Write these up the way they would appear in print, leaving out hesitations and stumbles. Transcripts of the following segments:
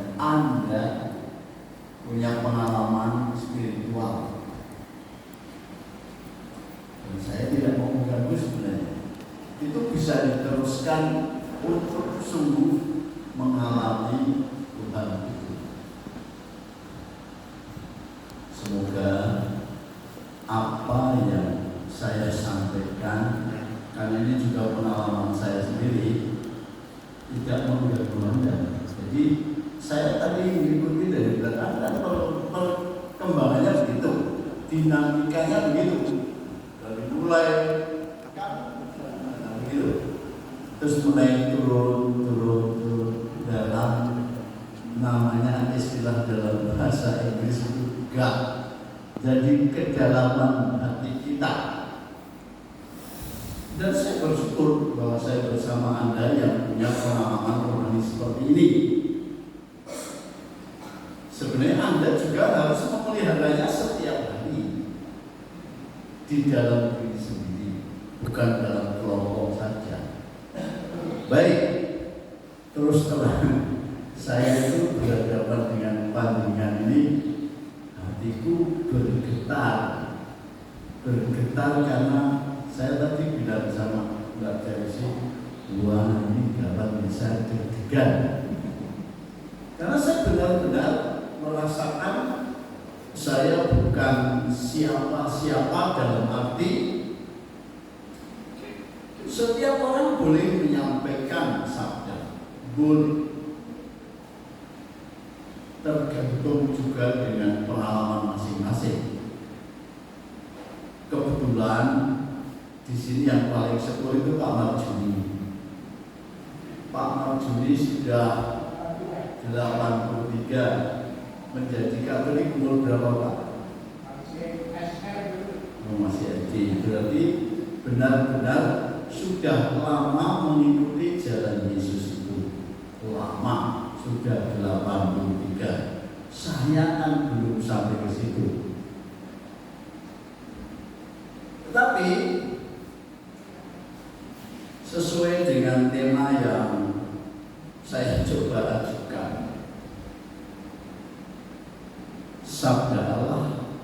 Anda punya pengalaman spiritual. Dan saya tidak mau mengganggu sebenarnya. Itu bisa diteruskan untuk sungguh mengalami Tuhan itu. Semoga apa yang saya sampaikan, karena ini juga pengalaman saya sendiri, tidak mengganggu Anda. Jadi saya tadi mengikuti dari belakang, dan perkembangannya begitu, dinamikanya begitu, dari mulai begitu, terus mulai turun dalam namanya istilah dalam bahasa Inggris itu God, jadi kedalaman hati kita. Dan saya bersyukur bahwa saya bersama Anda yang punya pengalaman rohani seperti ini. Sebenarnya Anda juga harus memeliharanya setiap hari di dalam diri sendiri, bukan dalam kelompok saja. Baik, terus terang, saya itu berhadapan dengan pandingan ini, hatiku bergetar karena saya tadi bilang sama Mbak Chelsea, wah ini dapat bisa deg-degan, karena saya benar-benar merasakan saya bukan siapa-siapa, dalam arti setiap orang boleh menyampaikan sabda, tergantung juga dengan pengalaman masing-masing. Kebetulan di sini yang paling sepuh itu Pak Marjuni. Pak Marjuni sudah 83, menjadi Katolik umur berapa Pak? Masih SD. Berarti benar-benar sudah lama mengikuti jalan Yesus itu. Lama, sudah 83. Saya kan belum sampai ke situ. Tetapi sesuai dengan tema yang saya coba ajukan, sabda Allah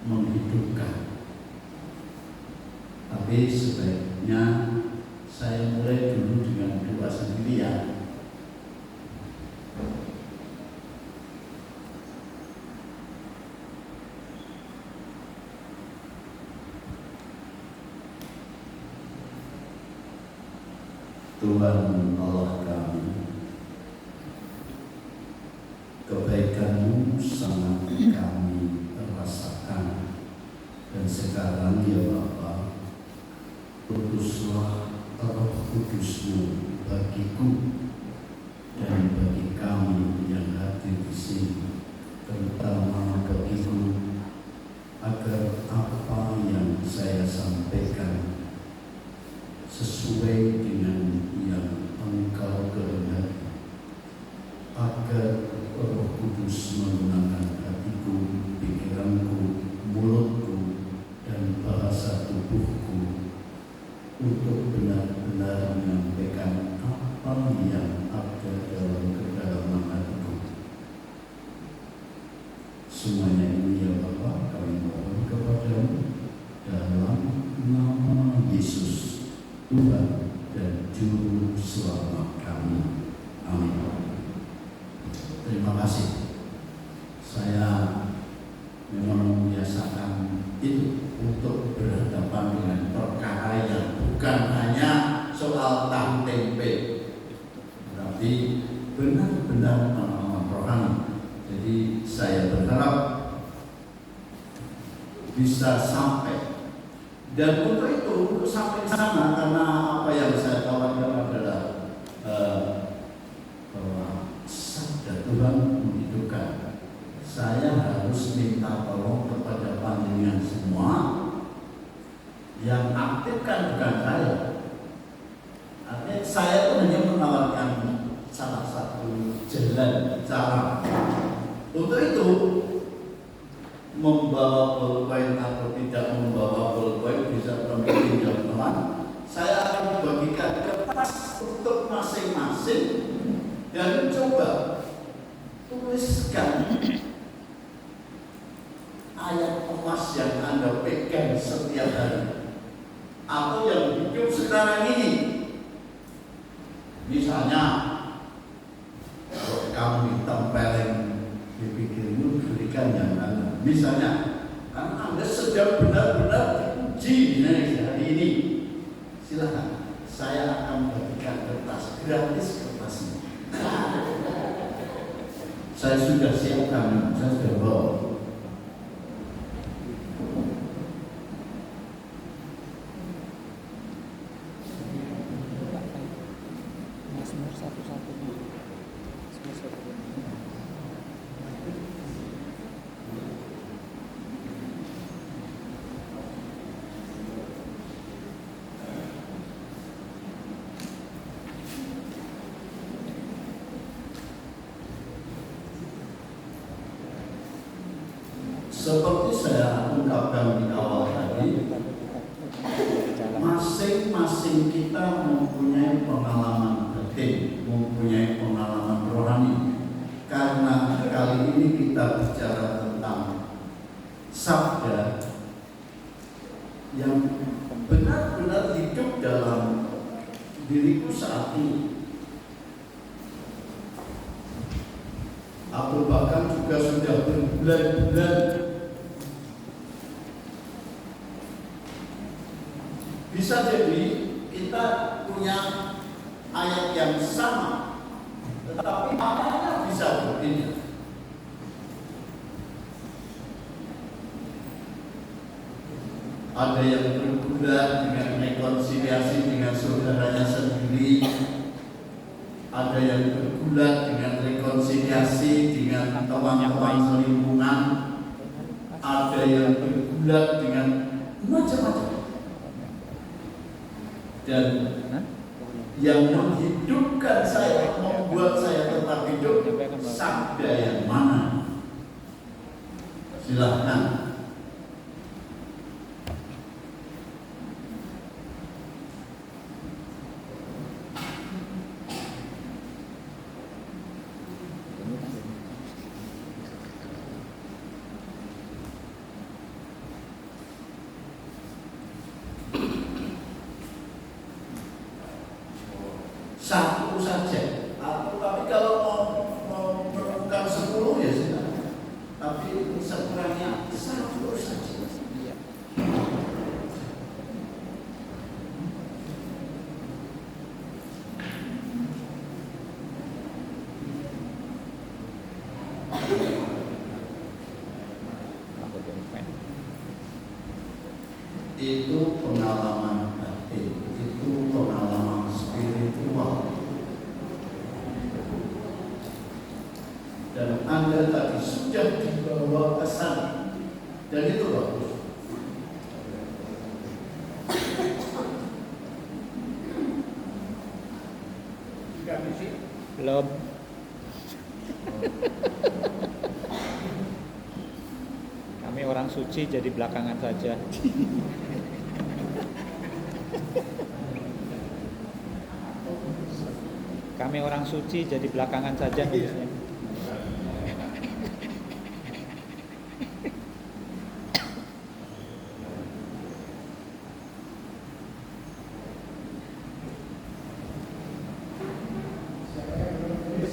menghidupkan. Tapi sebaiknya saya mulai dulu dengan doa sendiri ya. Tuhan Allah kami, kebaikan-Mu sangat kami rasakan, dan sekarang ya Bapa, utuslah Roh Kudus-Mu bagiku dan bagi kami yang hadir di sini, terutama bagiku, agar apa yang saya sampaikan sesuai dengan yang Engkau kehendaki, agar Roh Kudus menggunakan hatiku, pikiranku, mulutku, dan bahasa tubuhku untuk benar-benar menyampaikan apa yang ada dalam kedalaman hatiku. Semuanya ini ya Bapa, kami mohon kepadamu dalam nama Yesus, Tuhan dan Juru Selamat kami. Amin. Terima kasih. Saya memang membiasakan itu untuk berhadapan dengan perkara yang bukan hanya soal tahu tempe, tapi benar-benar pengalaman rohani. Jadi saya berharap bisa sampai. Dan untuk sampai ke sana, karena apa yang saya tawarkan adalah bahwa sabda Tuhan menghidupkan. Saya harus minta tolong kepada panjenengan semua yang aktif, kan bukan saya. Artinya saya itu hanya menawarkan salah satu jalan cara. Untuk itu, membawa pulpen atau tidak membawa pulpen bisa memilih teman. Saya akan bagikan kertas untuk masing-masing dan coba tuliskan ayat emas yang Anda pegang setiap hari atau yang hidup sekarang ini. Misalnya kalau kamu ditempelin di pikirmu, berikan yang Anda. Misalnya kan Anda sedang benar-benar diuji hari ini, silakan saya akan bagikan kertas gratis kertasnya. Saya sudah siapkan, saya sudah bawa. Seperti saya ungkapkan di awal tadi, masing-masing kita mempunyai pengalaman batin, mempunyai pengalaman rohani. Karena kali ini kita bicara tentang sabda yang benar-benar hidup dalam diriku saat ini. Atau bahkan juga sudah berbulan-bulan. Bisa jadi kita punya ayat yang sama, tetapi maknanya bisa berbeda. Ada yang bergulat dengan rekonsiliasi dengan saudaranya sendiri, ada yang bergulat dengan rekonsiliasi dengan teman-teman selingkungan, ada yang bergulat dengan macam-macam. Dan yang menghidupkan saya, membuat saya tetap hidup, sabda yang mana? Silahkan. Satu saja, atau tapi kalau mau menemukan 10 ya sudah. Tapi sekurangnya satu saja. Itu pengalaman batin, itu pengalaman spiritual. Dan Anda tadi sudah dibawa ke sana, dan itu bagus. Belum. Kami orang suci jadi belakangan saja. Kami orang suci jadi belakangan saja nulisnya.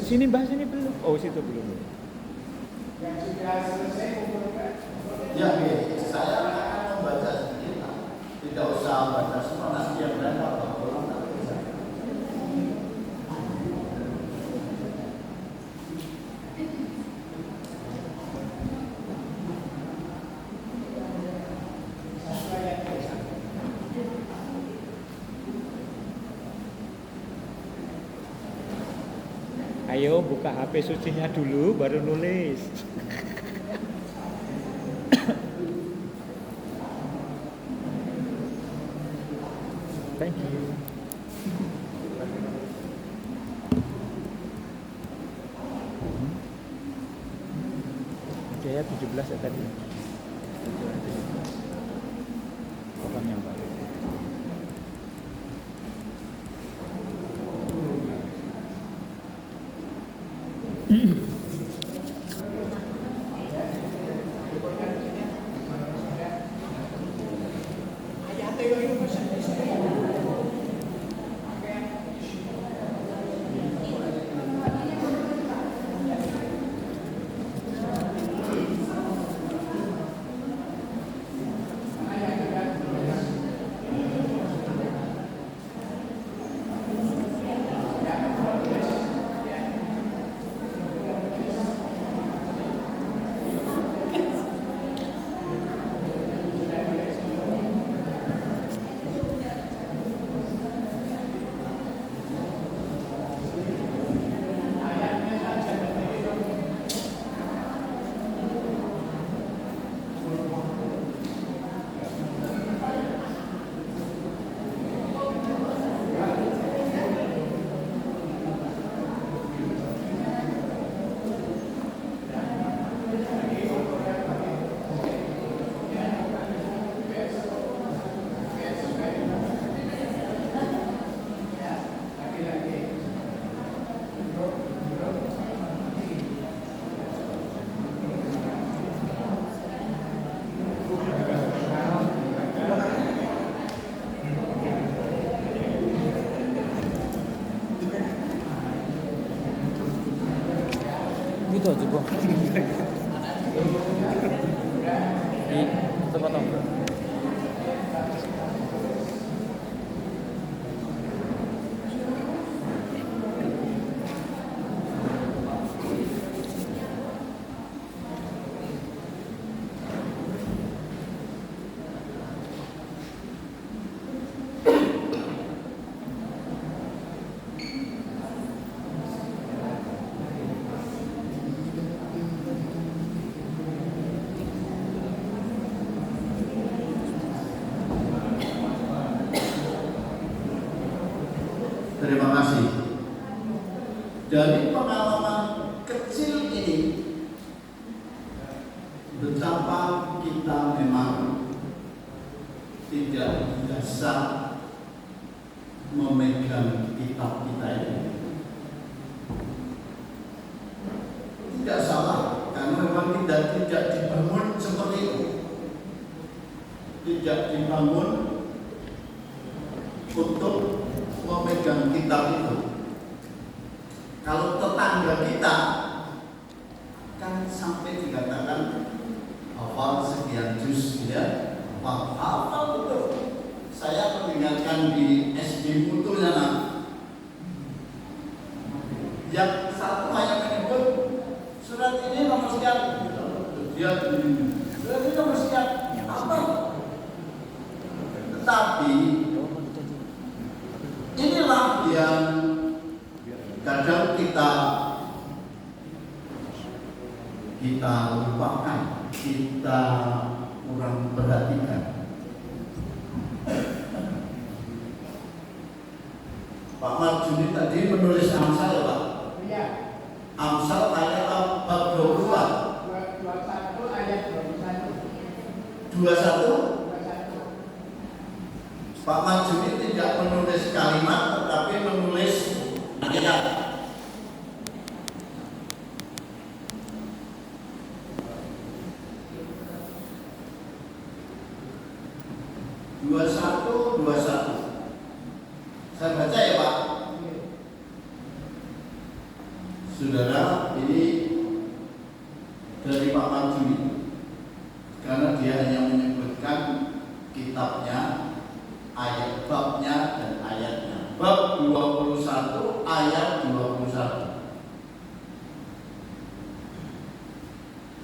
Sini bahas ini belum. Oh, situ belum. Yang sudah selesai kumpulkan. Ya, saya akan membaca sedikit. Tidak usah baca semua, nanti yang lain apa orang tak bisa. Ayo buka HP sucinya dulu baru nulis. Thank you. Oke ya 17 ya tadi. Kapan yang baru? gitu aja bang. Itu potong. Terima kasih. Dari pengalaman kecil ini, betapa kita memang tidak biasa memegang kitab kita ini. Tidak salah, karena memang tidak dibangun seperti itu. Tidak dibangun untuk memegang kitab itu. Kalau tetangga kita kan sampai dikatakan hafal sekian juz, ya, hafal betul. Saya mendengarkan di SD Mutunya, yang satu hanya menyebut surat ini nomor sekian, dia surat ini nomor sekian, apa? Tetapi inilah yang kadang kita lupakan, kita kurang perhatikan. Pak Marjuni tadi menulis Amsal, ya Pak? Iya. Amsal ayat bab 21 ayat 21. Pak Marjuni tidak menulis kalimat, tetapi menulis ayat. Dua satu. Saya baca ya Pak. Saudara, ini dari Pak Marjuni, karena dia hanya menyebutkan kitabnya, ayat babnya dan ayatnya. Bab 21 ayat 21.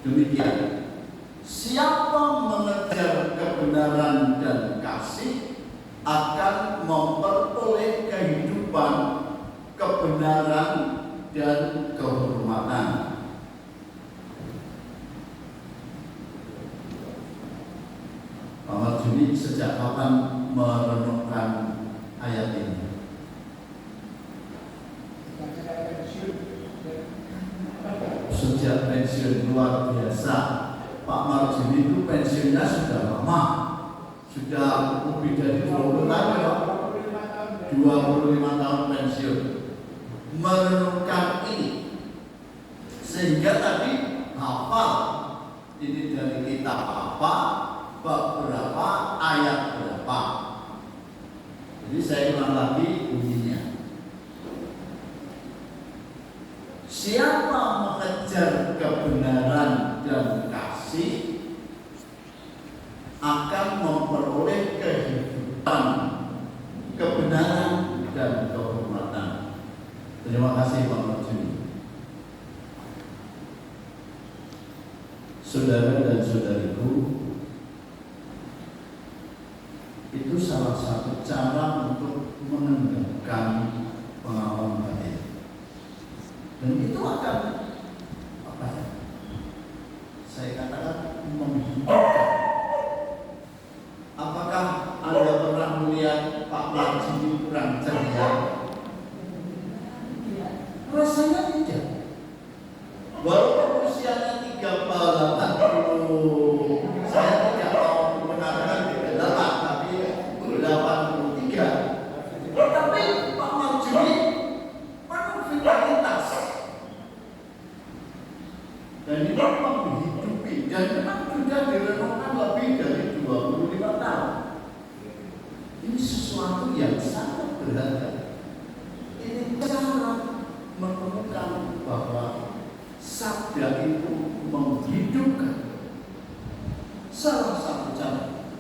Demikian. Siapa mengejar kebenaran dan kasih akan memperoleh kehidupan, kebenaran dan kehormatan. Pak Marjuni sejak kapan merenungkan ayat ini? Sejak pensiun, luar biasa. Pak Marjuni itu pensiunnya sudah lama, sudah lebih dari 20 tahun ya, 25 tahun pensiun. Merenungkan ini sehingga tadi hafal ini dari kitab apa, bab berapa, ayat berapa. Jadi saya ulang lagi bunyinya. Siapa mengejar kebenaran dan kasih akan memperoleh kehidupan, kebenaran dan kehormatan. Terima kasih Pak Marjuni. Saudara dan saudariku, itu salah satu cara untuk mengendalikan pengalaman batin. Dan itu akan apa ya? Saya katakan menghidupkan. Apakah Anda pernah melihat Pak Marjuni kurang ceria? Rasanya tidak. Walaupun usianya 80, saya tidak mau mengatakan 38, tapi 83. Tetapi Pak Marjuni penuh vitalitas. Dan ini menghidupi, dan memang sudah direnungkan lebih dari 25 tahun. Ini sesuatu yang sangat berharga. Ini cara menemukan bahwa satu ada itu menghidupkan. Salah satu cara.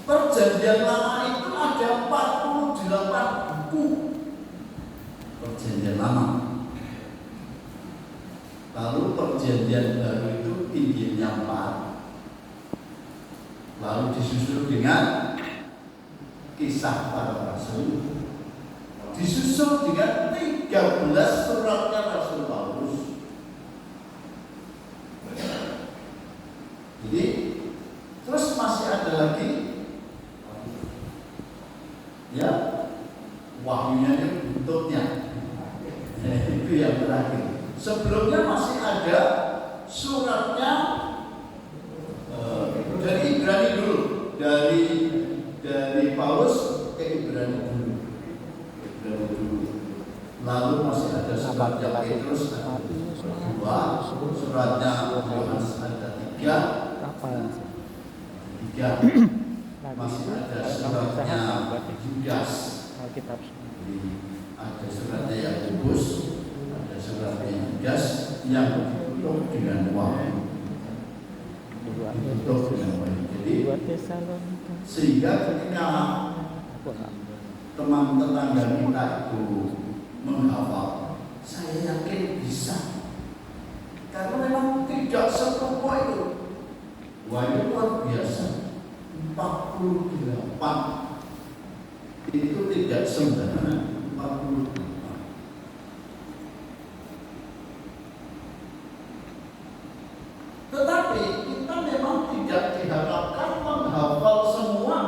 Perjanjian Lama itu ada 48 buku. Perjanjian Lama. Lalu Perjanjian Baru itu Injilnya 4. Lalu disusul dengan Kisah Para Rasul. Disusul dengan 13 suratnya Rasul Paulus. Jadi terus masih ada lagi ya wahyunya bentuknya. Itu yang terakhir. Sebelumnya masih ada suratnya dari Ibrani dulu, dari Paulus ke Ibrani dulu. Lalu masih ada suratnya Petrus kedua, suratnya Yohanes ada 3, masih ada suratnya Yudas, ada suratnya Yakobus, ada suratnya Yudas yang ditutup dengan wahyu. Jadi sehingga ketika teman tetangga kita itu menghafal, saya yakin bisa, karena memang tidak setumpuk itu. Wahyu luar biasa, 48 itu tidak sembarangan. 48. Tetapi kita memang tidak diharapkan menghafal semua.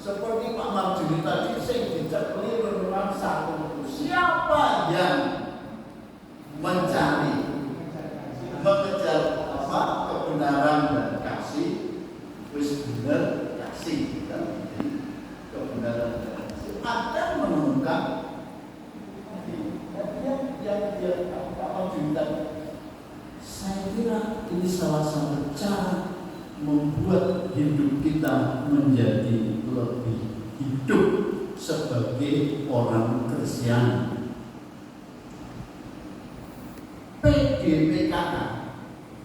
Seperti Pak Marjuni tadi, saya tidak keliru memang satu. Siapa yang mencari, mengejar kebenaran dan kasih, wis benar kasih, kan? Kebenaran dan kasih akan menemukan yang Pak Marjuni tadi. Saya kira ini salah satu cara membuat hidup kita menjadi lebih hidup sebagai orang Kristen. PGPKK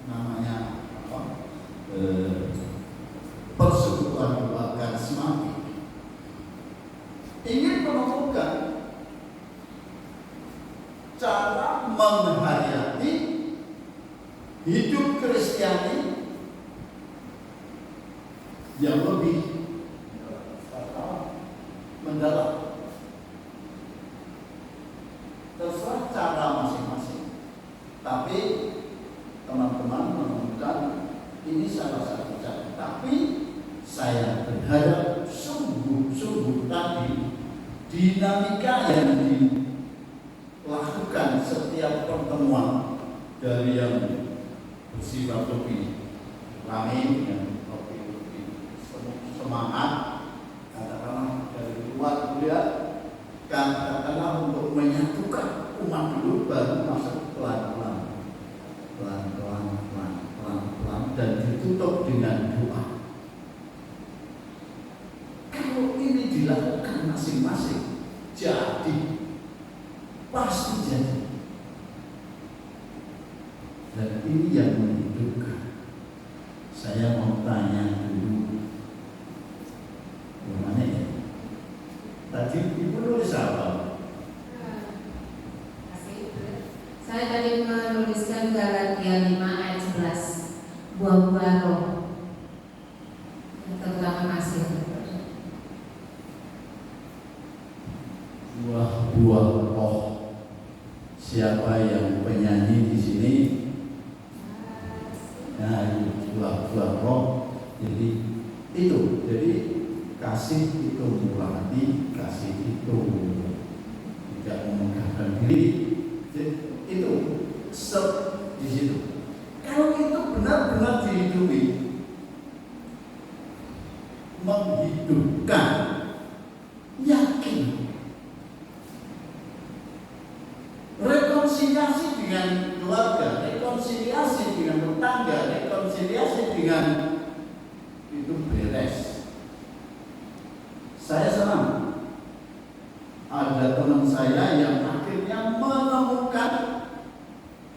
namanya apa? Persekutuan Keluarga Karismatik ingin menemukan cara menghayati hidup Kristiani yang lebih mendalam. Terserah cara masing-masing, tapi teman-teman menemukan ini salah satu cara. Tapi saya berharap sungguh-sungguh tadi dinamika yang dilakukan setiap pertemuan, dari yang bersifat lebih ramai dengan lebih semangat, katakanlah dari luar kuliah, katakanlah untuk menyatukan umat dulu, baru masuk pelan-pelan dan ditutup dengan doa. Kalau ini dilakukan masing-masing, jadi pasti jadi. Dan ini yang menunjukkan. Saya mau tanya dulu, gimana ya? Tadi Ibu nulis apa? Saya tadi menuliskan Galatia 5 ayat 11, buah-buah roh, terutama kasih. Buah-buah roh. Siapa yang penyanyi di sini? Nah, buah-buah roh. Jadi kasih itu murah hati, kasih itu tidak memegahkan diri. Itu di situ. Kalau itu benar-benar dihidupi, menghidupkan, yakin, rekonsiliasi dengan keluarga, rekonsiliasi dengan tetangga, rekonsiliasi dengan itu beres. Saya senang ada teman saya yang akhirnya menemukan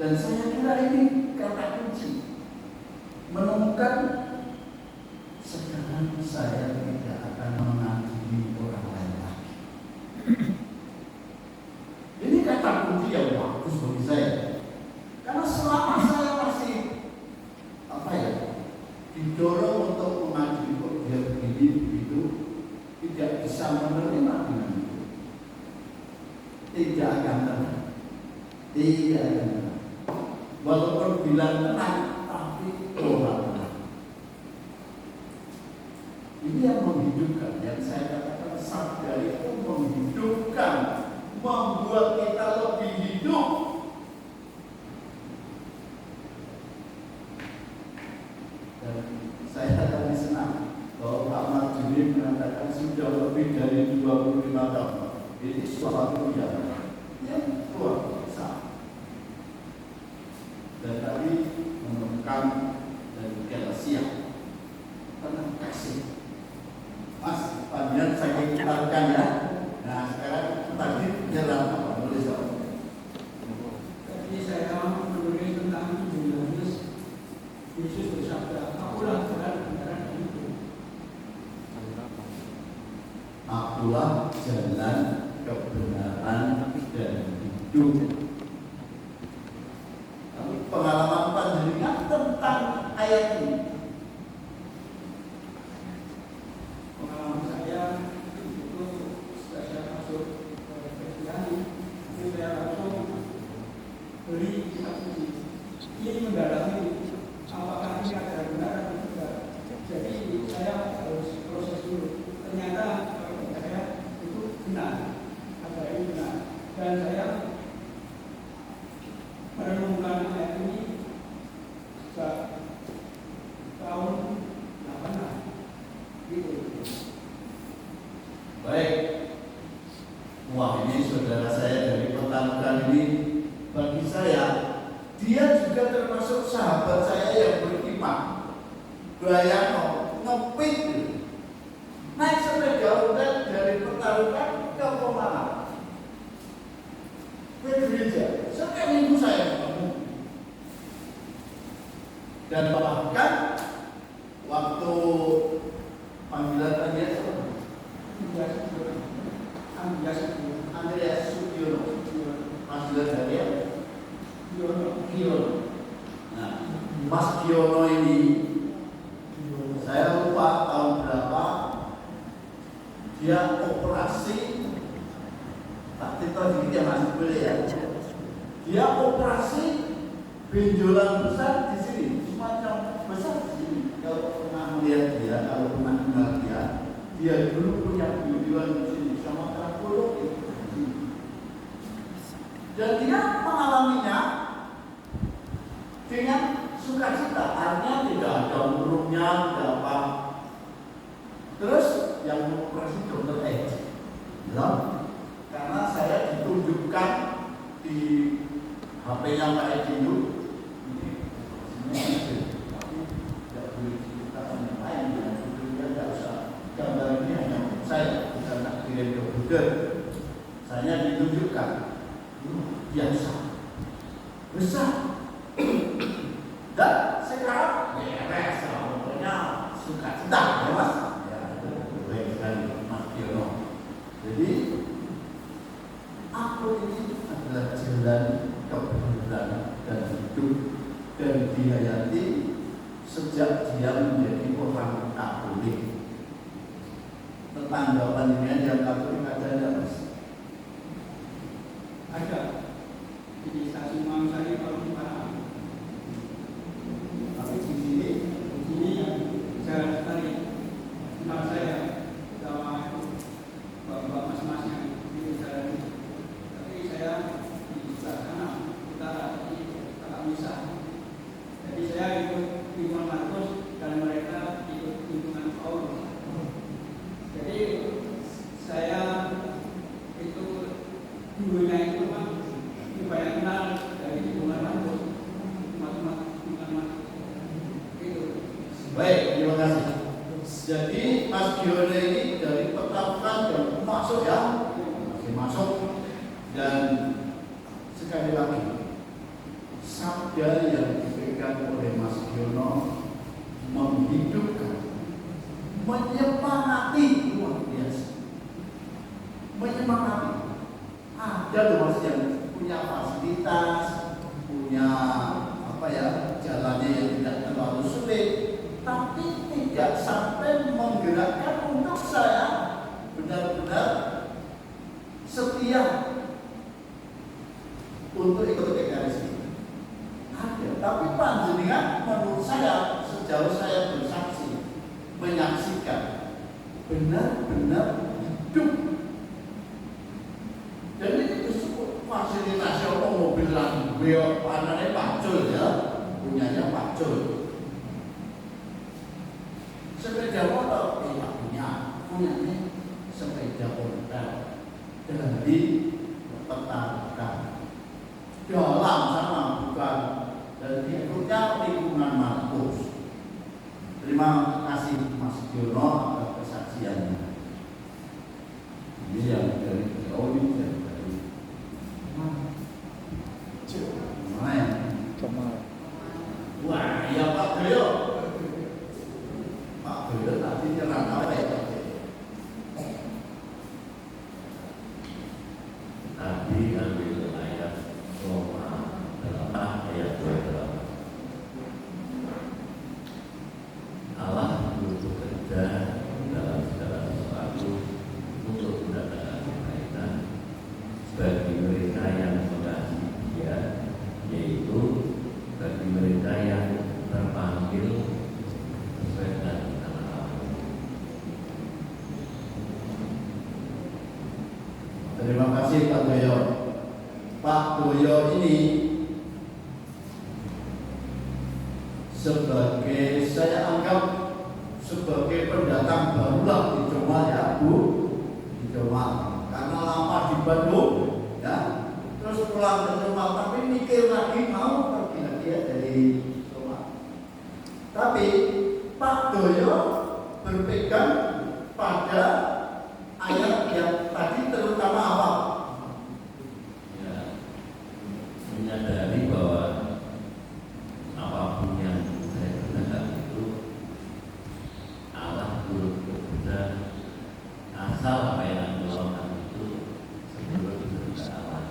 Dan saya kira ini kata kunci menemukan sekarang saya tidak akan mengadili orang lain lagi. Ini kata kunci yang bagus bagi saya. Karena selama saya masih didorong untuk mengadili kok dia begini begitu, tidak bisa menerima dengan itu. Tidak akan tenang. Tidak akan tenang. Walaupun bilang tenang, tapi orang tenang. Ini yang menghidupkan, yang saya katakan sabda itu menghidupkan, membuat kita lebih hidup. Dan saya tadi senang bahwa Pak Marjuni mengatakan sudah lebih dari 25 tahun. Ini suatu yang luar biasa. Dan tadi menemukan dan Galatia tentang kasih. Mas, panjang saya kitarkan ya. Nah sekarang tadi jalan apa? Boleh jawab. Tadi saya menulis tentang Yesus bersabda, akulah jalan kebenaran dan hidup. Akulah jalan kebenaran dan hidup. Tapi pengalaman panjenengan tentang ayat ini. Pengalaman saya itu setelah saya masuk ke Kristiani, itu saya langsung beli kitab suci. Ini mendalami apakah ini ada benar atau tidak. Jadi saya harus proses dulu. Ternyata kalau saya itu benar, ada ini benar. Dan saya merenungkan ayat ini sejak tahun 86 gitu. Baik. Wah, ini saudara saya dari Petamburan ini bagi saya dia juga termasuk sahabat saya yang beriman. Bayangno ngepit naik sepeda udah dari Petamburan ke Pemalang ke gereja. Setiap minggu saya ketemu. Dan bahkan waktu panggilan Andreas Sugiono, panggilan dari Giono. Nah, Mas Giono ini saya lupa tahun berapa dia operasi. Tak tahu dia masih boleh ya. Dia operasi benjolan besar di sini, semacam besar di sini. Kalau pernah melihat dia, kalau pernah kenal dia dulu punya benjolan di sini sama trakolog itu. Dan dia mengalaminya dengan sukacita, artinya tidak ada murungnya, tidak apa. Terus yang operasi dokter Edi, karena saya ditunjukkan di HP-nya Pak Edi itu, ini tapi tidak boleh diceritakan yang lain, dia tidak usah gambar ini hanya saya, bukan tak kirim ke Google. Saya ditunjukkan biasa besar dan sekarang beres, pokoknya sukacita ya Mas. Baik sekali Mas Giono. Jadi aku ini adalah jalan kebenaran dan hidup dan dihayati sejak dia menjadi orang Katolik. Tetangga panjenengan yang Katolik ada enggak Mas? Ada di stasiun Mangsari kalau Jepang. Tapi di sini jarang sekali kenal saya sama bapak mas-masnya di jalan itu. Tapi saya di sebelah kanan utara di Kakak Misa. Jadi saya ikut lingkungan Markus dan mereka ikut lingkungan Paulus. Jadi saya itu dulunya itu Pak banyak kenal dari lingkungan Markus, teman-teman itu. baik, terima kasih. Jadi Mas Giono ini dari Petamburan dan masuk ya, masih masuk. Dan sekali lagi sabda yang dipegang oleh Mas Giono menghidupkan, menyemangati, luar biasa, menyemangati. Ada loh Mas yang punya fasilitas, punya jalannya yang tidak terlalu sulit, tapi tidak sampai menggerakkan untuk saya benar-benar setia untuk ikut TKRS ini. Ada, tapi panjenengan menurut saya sejauh saya bersaksi, menyaksikan benar-benar hidup. Dan ini disebut fasilitasi mobil beliau anaknya Pak Jul ya, punyanya Pak Jul. Sepeda motor tidak punyanya sepeda motor dari petani dalam sana bukan, dan ikutnya lingkungan Markus. Terima kasih Mas Giono atas kesaksiannya. Ini yang dari jauh ini dari mana ya? Kemal. Wah, iya Pak Doyo. Pak Doyo tadi nyerang apa ya Pak? Tadi ambil ayat Roma 8 ayat 28. Allah bekerja dalam segala sesuatu untuk mendatangkan kebaikan bagi mereka yang mengasihi Dia, yaitu bagi mereka yang terpanggil sesuai dengan nama Allah. Terima kasih Pak Doyo. Pak Doyo ini sebagai, saya anggap sebagai pendatang barulah di Jomal ya Bu, di Jomal. Karena lama di Bandung ya, terus pulang ke Jomal, tapi mikir lagi mau pergi lagi ya dari Jomal. Tapi Pak Doyo berpegang pada ayat yang tadi, terutama apa? Ya, menyadari bahwa apapun yang saya kerjakan itu Allah turut bekerja, asal apa yang Anda lakukan itu sebelum bekerja Allah.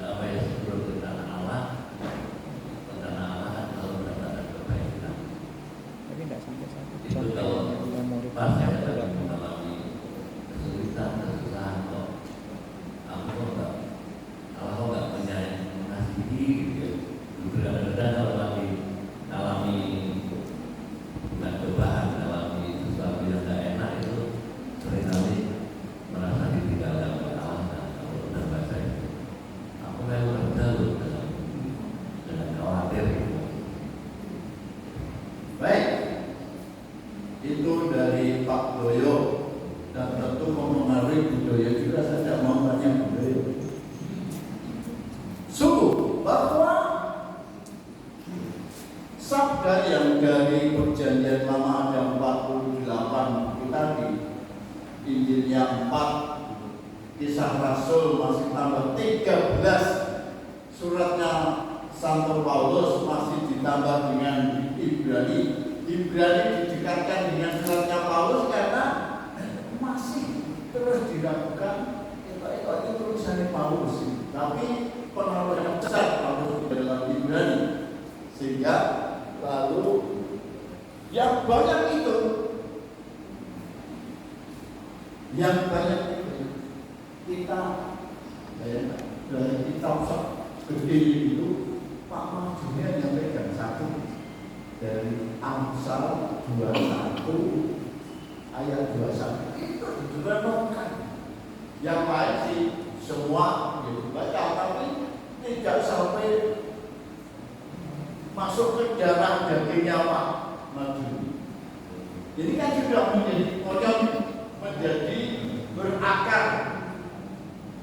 Apa yang sebelum bekerja Allah, rencana Allah selalu mendatangkan kebaikan. Tapi tidak sampai satu Itu jam kalau memori pas saya panjang lagi udah. mengalami kesulitan, kesusahan kok, aku kok nggak mengasihi gitu ya. Kadang-kadang kalau lagi alami bukan cobaan, alami sesuatu yang nggak enak itu seringkali merasa ditinggalkan oleh Allah. Kalau udah bahasa itu, aku memang terlalu dengan khawatir gitu. Baik, itu dari Pak Doyo, dan tentu mempengaruhi Bu Doyo juga. Saya tidak mau banyak Bu Doyo. Sungguh bahwa sabda yang dari Perjanjian Lama ada 48 itu tadi, Injilnya 4, Kisah Rasul masih tambah 13, suratnya Santo Paulus masih ditambah dengan Ibrani. Ibrani didekatkan dengan suratnya Paulus karena masih terus diragukan itu tulisannya Paulus, tapi pengaruh yang besar Paulus di dalam Ibrani, sehingga lalu yang banyak itu kita dari kitab gede itu Pak Majunya yang pegang satu dari Amsal 21 ayat 21 itu juga nongkan. Yang lain sih semua dibaca, tapi tidak sampai masuk ke darah dagingnya Pak Maju. Ini kan sudah menjadi berakar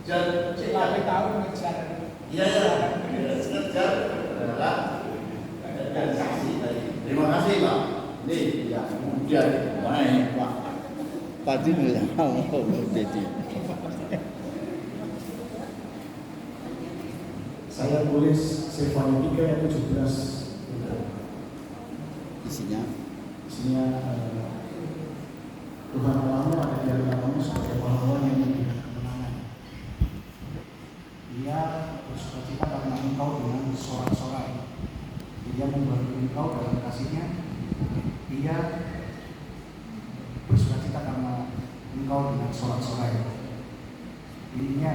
dan Selalu tahu mengejar. iya mengejar dan saksi tadi. Terima kasih Pak. Ini ya kemudian baik Pak. Tadi nggak mau jadi. saya tulis Sefanya 3 ayat 17. Isinya Tuhan Allahmu ada di hadapanmu sebagai pahlawan yang memberikan kemenangan. Dia bersukacita karena engkau dengan sorak-sorai. Dia membantu engkau dalam kasihnya. Dia bersukacita karena engkau dengan sorak-sorai. Intinya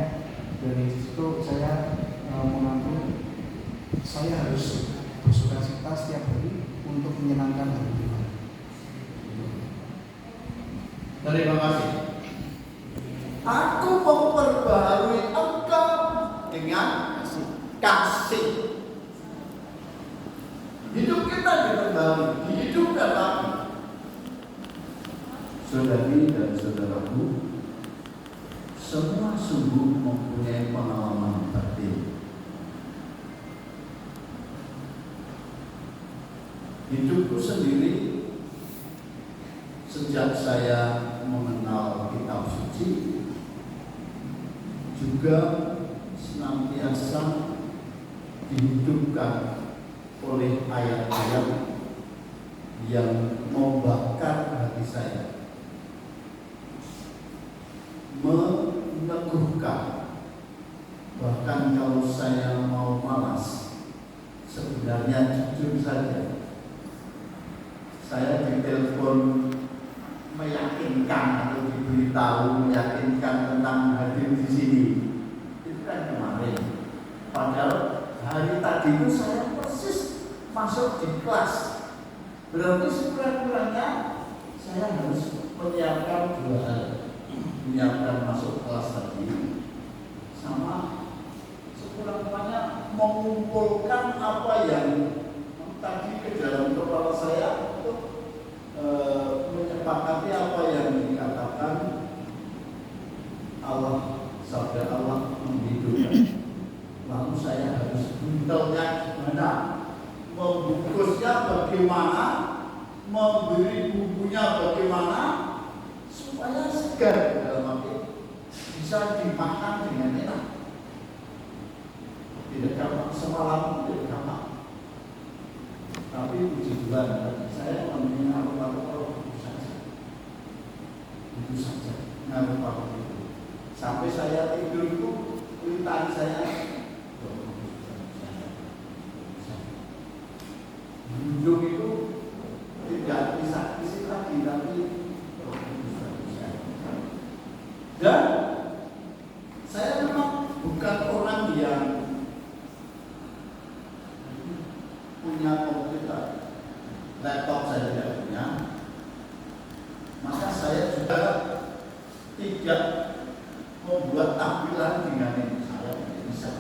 dari situ saya mengambil saya harus bersukacita setiap hari untuk menyenangkan hati Tuhan. Terima kasih. Aku memperbarui engkau dengan kasih. Hidup kita diperbarui, dihidupkan lagi. Saudari dan saudaraku, semua sungguh mempunyai pengalaman batin. Hidupku sendiri sejak saya mengenal kitab suci juga senantiasa dihidupkan oleh ayat-ayat yang membakar hati saya, meneguhkan. Bahkan kalau saya mau malas, sebenarnya jujur saja, saya ditelepon meyakinkan atau diberitahu meyakinkan tentang hadir di sini. Itu kan kemarin. Padahal hari tadi itu saya persis masuk di kelas. Berarti sekurang-kurangnya saya harus menyiapkan 2 hal. Menyiapkan masuk kelas tadi, sama sekurang-kurangnya mengumpulkan apa yang tadi ke dalam kepala saya untuk menyepakati apa yang dikatakan Allah, sabda Allah menghidupkan. Lalu saya harus buntelnya gimana, membungkusnya bagaimana, memberi bumbunya bagaimana, supaya segar dalam arti bisa dimakan dengan enak. Tidak gampang, semalam tidak gampang. Tapi puji Tuhan, saya menemui ngaruh-ngaruh itu saja. Itu saja, ngaruh-ngaruh itu. Sampai saya tidur itu, kulitan saya Junjung itu tidak bisa isi lagi, tapi dan saya memang bukan orang yang punya komputer, laptop saya tidak punya, maka saya juga tidak membuat tampilan dengan ini. Saya tidak bisa.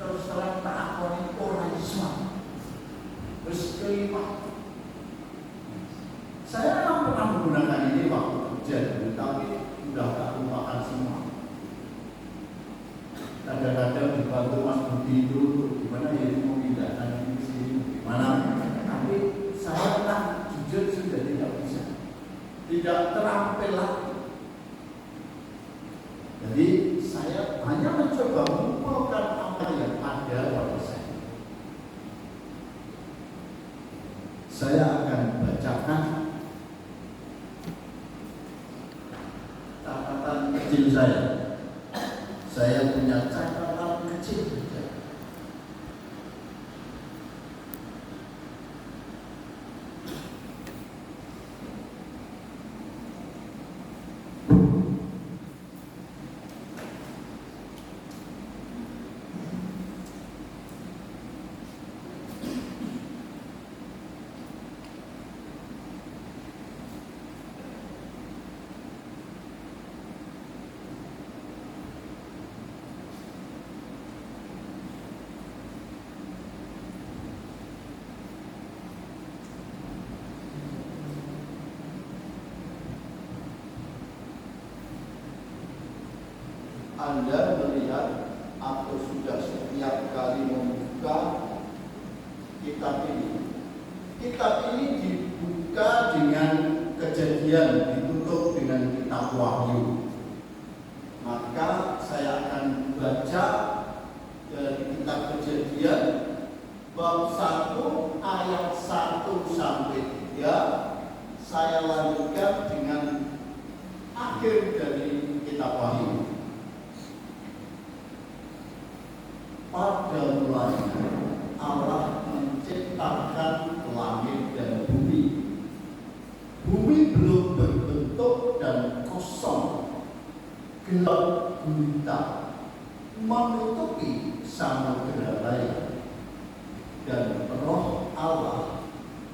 Terus terang tak akoni orang Islam. Terus kelima, saya memang pernah menggunakan ini waktu kerja dulu, tapi sudah tak lupakan semua. Kadang-kadang dibantu Mas Budi itu gimana ya mau pindahkan ini sini, gimana? Tapi saya jujur sudah tidak bisa, tidak terampil lagi. Jadi saya hanya mencoba mengumpulkan apa yang ada pada saya. Saya akan bacakan catatan kecil saya. Saya punya catatan kecil saja. Anda melihat atau sudah setiap kali membuka kitab ini. Kitab ini dibuka dengan Kejadian, ditutup dengan kitab Wahyu. Maka saya akan baca dari kitab bab 1 ayat 1 sampai 3. Saya lanjutkan dengan akhir dari kitab Wahyu. Pada mulanya Allah menciptakan langit dan bumi. Bumi belum berbentuk dan kosong, gelap gulita, menutupi samudera raya, dan Roh Allah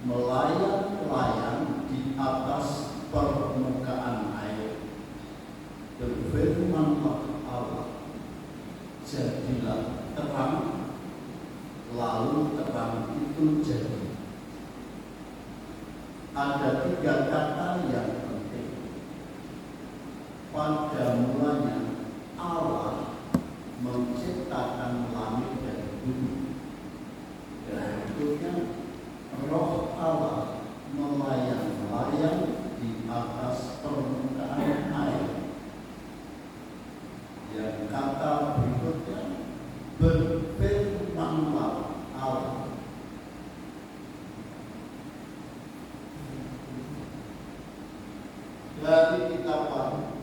melayang-layang di atas permukaan air. Berfirmanlah Allah, jadilah terang, lalu terang itu jadi. Ada 3 kata yang penting. Pada mulanya Allah menciptakan langit dan bumi. Dan berikutnya Roh Allah melayang-layang di atas permukaan air. Yang kata berikutnya, berfirmanlah Allah. Dari kitab Wahyu.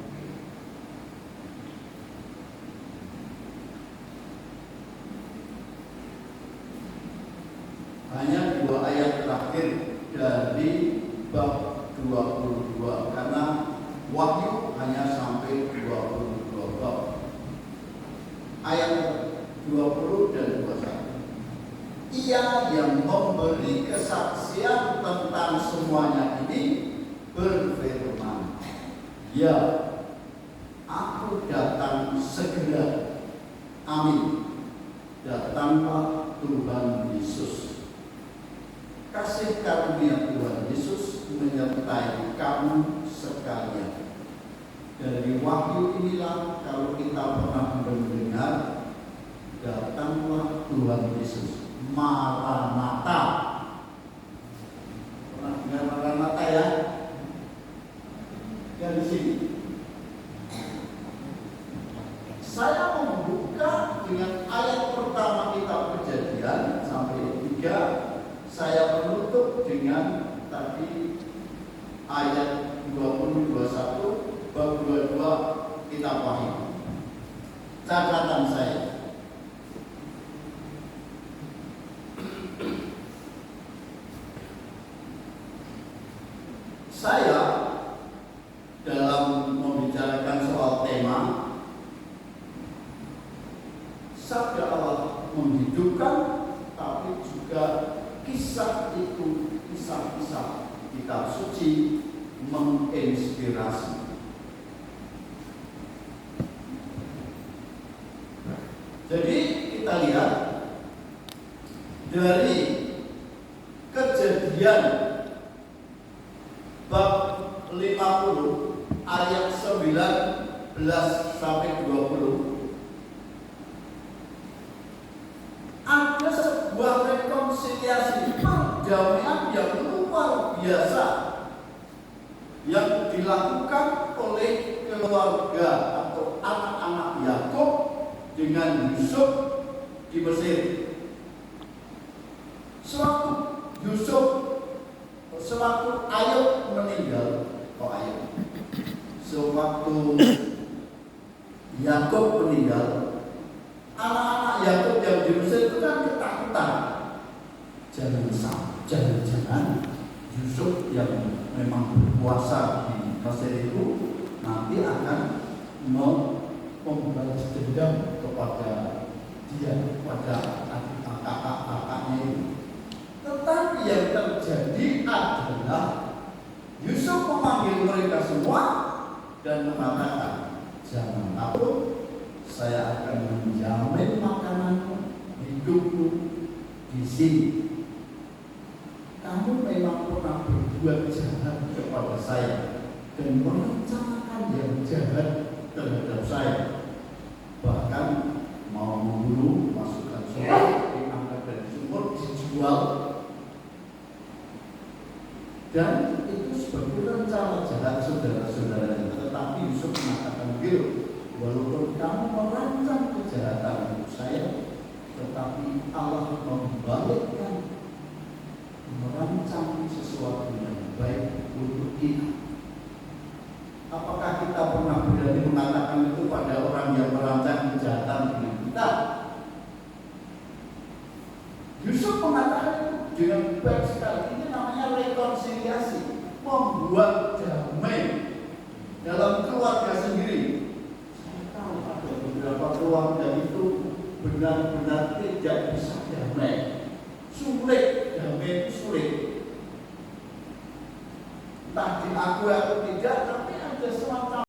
Hanya 2 ayat terakhir dari bab 22, karena Wahyu hanya sampai 22 bab. Ayat 20 dan 21. Ia yang memberi kesaksian tentang semuanya ini berfirman, ya, aku datang segera. Amin. Datanglah Tuhan Yesus. Kasih karunia Tuhan Yesus menyertai kamu sekalian. Dari Wahyu inilah kalau kita pernah mendengar, datanglah Tuhan Yesus. Maranatha. Pernah dengar Maranatha ya? Dari sini. Saya membuka dengan ayat pertama kitab Kejadian sampai 3. Saya menutup dengan tadi ayat 20-21 bab 22 kitab Wahyu. Catatan saya. Saya dalam membicarakan soal tema sabda Allah menghidupkan, tapi juga kisah itu, kisah-kisah kitab suci menginspirasi. Jadi kita lihat dari Kejadian bab 50 ayat 19 sampai 20 ada sebuah rekonsiliasi perdamaian yang luar biasa yang dilakukan oleh keluarga atau anak-anak Yakub dengan Yusuf di Mesir. Sewaktu Ayub meninggal, sewaktu Yakub meninggal, anak-anak Yakub yang di Mesir itu kan ketakutan. Jangan-jangan Yusuf yang memang berkuasa di Mesir itu nanti akan membalas dendam kepada dia, kepada kakak-kakaknya itu. Tetapi yang terjadi adalah Yusuf memanggil mereka semua dan mengatakan, jangan takut, saya akan menjamin makananmu, hidupmu di sini. Kamu memang pernah berbuat jahat kepada saya dan merencanakan yang jahat terhadap saya, bahkan mau membunuh, masukkan sumur, diangkat dari sumur, dijual, dan itu sebagai rencana jahat saudara-saudara. Tetapi Yusuf mengatakan, walaupun kamu merancang kejahatan untuk saya, tetapi Allah membalikkan, merancang sesuatu yang baik untuk kita. Apakah kita pernah berani mengatakan itu pada orang yang merancang kejahatan dengan kita? Yusuf mengatakan itu dengan baik sekali. Ini namanya rekonsiliasi, membuat damai dalam keluarga sendiri. Saya tahu ada beberapa keluarga itu benar-benar tidak bisa damai, sulit, damai itu sulit. Entah diakui atau tidak, tapi ada semacam